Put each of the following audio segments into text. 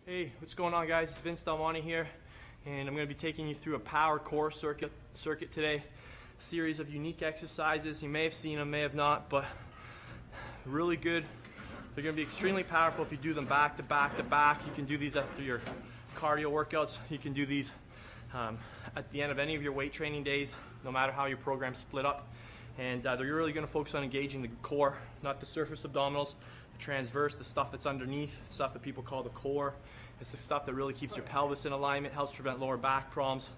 Hey, what's going on, guys? It's Vince Delmonte here, and I'm going to be taking you through a power core circuit today. A series of unique exercises. You may have seen them, may have not, but really good. They're going to be extremely powerful if you do them back to back to back. You can do these after your cardio workouts. You can do these at the end of any of your weight training days, no matter how your program's split up. And they're really going to focus on engaging the core, not the surface abdominals, the transverse, the stuff that's underneath, the stuff that people call the core. It's the stuff that really keeps your pelvis in alignment, helps prevent lower back problems,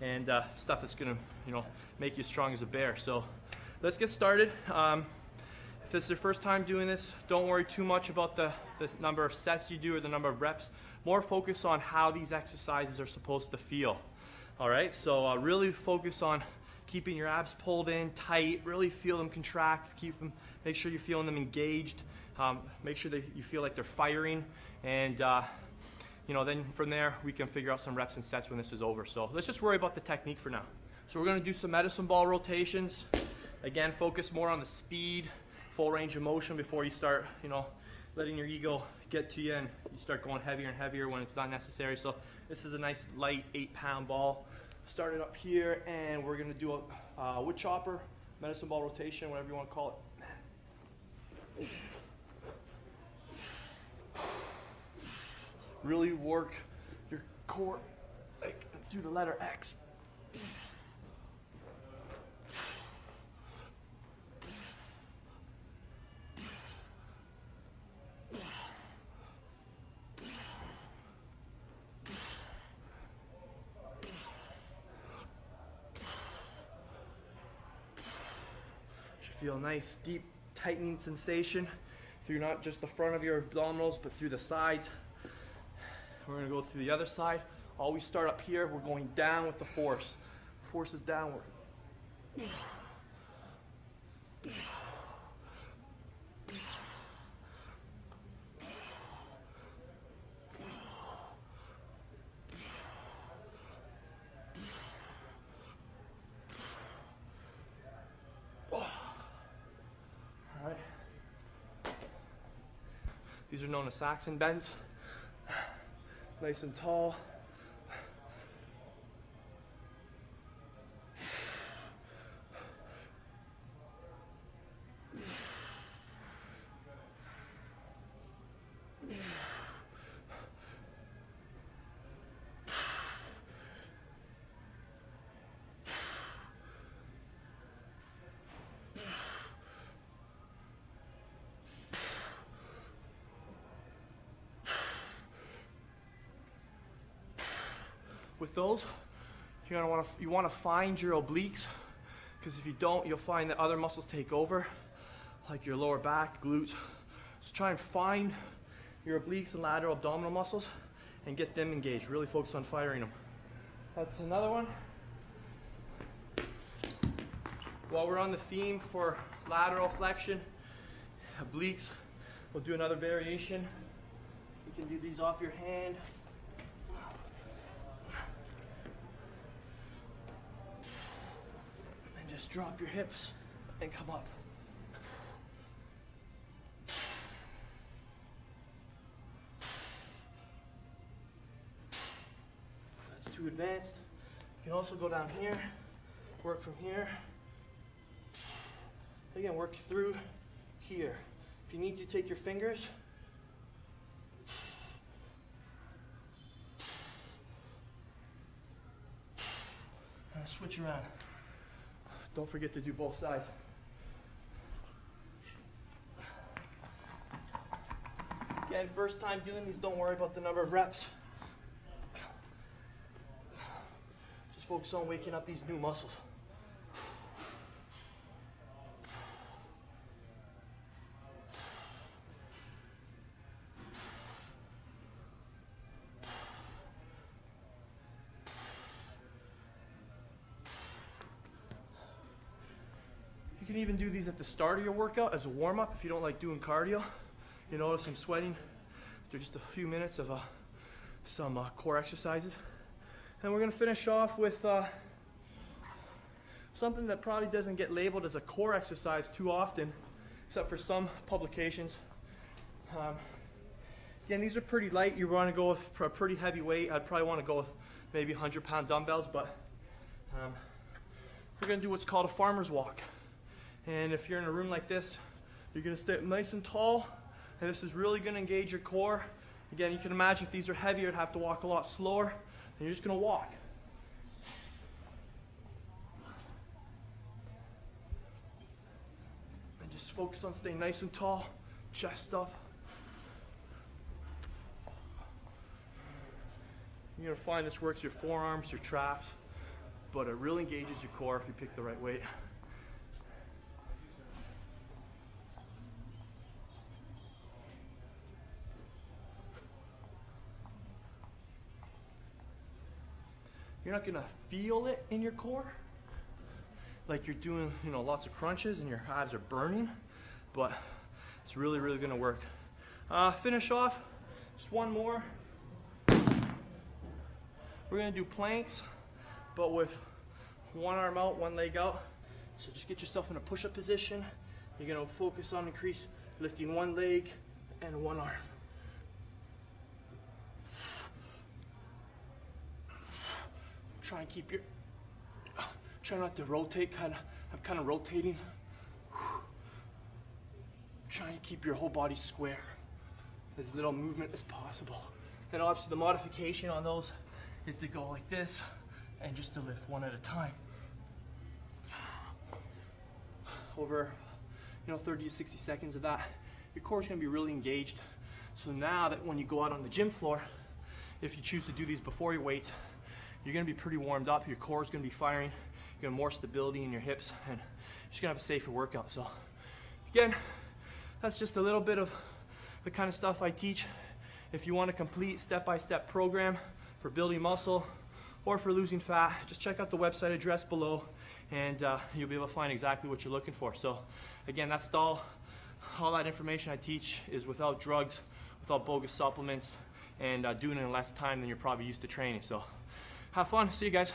and stuff that's going to, make you as strong as a bear. So let's get started. If this is your first time doing this, don't worry too much about the number of sets you do or the number of reps. More focus on how these exercises are supposed to feel. All right, so really focus on keeping your abs pulled in tight, really feel them contract, make sure you're feeling them engaged, make sure that you feel like they're firing, and then from there we can figure out some reps and sets when this is over. So let's just worry about the technique for now. So we're going to do some medicine ball rotations. Again, focus more on the speed, full range of motion before you start, letting your ego get to you and you start going heavier and heavier when it's not necessary. So this is a nice light 8-pound ball. Start it up here, and we're going to do a wood chopper, medicine ball rotation, whatever you want to call it. Really work your core like through the letter X. Feel a nice, deep, tightening sensation through not just the front of your abdominals, but through the sides. We're going to go through the other side. Always start up here. We're going down with the force. Force is downward. These are known as Saxon bends. Nice and tall. With those, you want to find your obliques, because if you don't, you'll find that other muscles take over, like your lower back, glutes. So try and find your obliques and lateral abdominal muscles and get them engaged. Really focus on firing them. That's another one. While we're on the theme for lateral flexion, obliques, we'll do another variation. You can do these off your hand. Just drop your hips and come up. That's too advanced. You can also go down here, work from here. Again, work through here. If you need to, take your fingers. And switch around. Don't forget to do both sides. Again, first time doing these, don't worry about the number of reps. Just focus on waking up these new muscles. You can even do these at the start of your workout as a warm-up if you don't like doing cardio. You notice I'm sweating after just a few minutes of some core exercises. And we're going to finish off with something that probably doesn't get labeled as a core exercise too often, except for some publications. Again, these are pretty light. You want to go with a pretty heavy weight. I'd probably want to go with maybe 100-pound dumbbells, but we're going to do what's called a farmer's walk. And if you're in a room like this, you're going to stay nice and tall, and this is really going to engage your core. Again, you can imagine if these are heavier, you'd have to walk a lot slower, and you're just going to walk. And just focus on staying nice and tall, chest up. You're going to find this works your forearms, your traps, but it really engages your core if you pick the right weight. You're not going to feel it in your core like you're doing, lots of crunches and your abs are burning, but it's really, really going to work. Finish off, just one more. We're going to do planks, but with one arm out, one leg out. So just get yourself in a push-up position. You're going to focus on lifting one leg and one arm. Try not to rotate, I'm kind of rotating. Try and keep your whole body square, as little movement as possible. And obviously the modification on those is to go like this and just to lift one at a time. Over 30 to 60 seconds of that, your core is going to be really engaged. So now that when you go out on the gym floor, if you choose to do these before your weights, you're going to be pretty warmed up, your core is going to be firing, you're going to have more stability in your hips, and you're just going to have a safer workout. So again, that's just a little bit of the kind of stuff I teach. If you want a complete step-by-step program for building muscle or for losing fat, just check out the website address below, and you'll be able to find exactly what you're looking for. So again, that's all that information I teach is without drugs, without bogus supplements, and doing it in less time than you're probably used to training. So have fun. See you guys.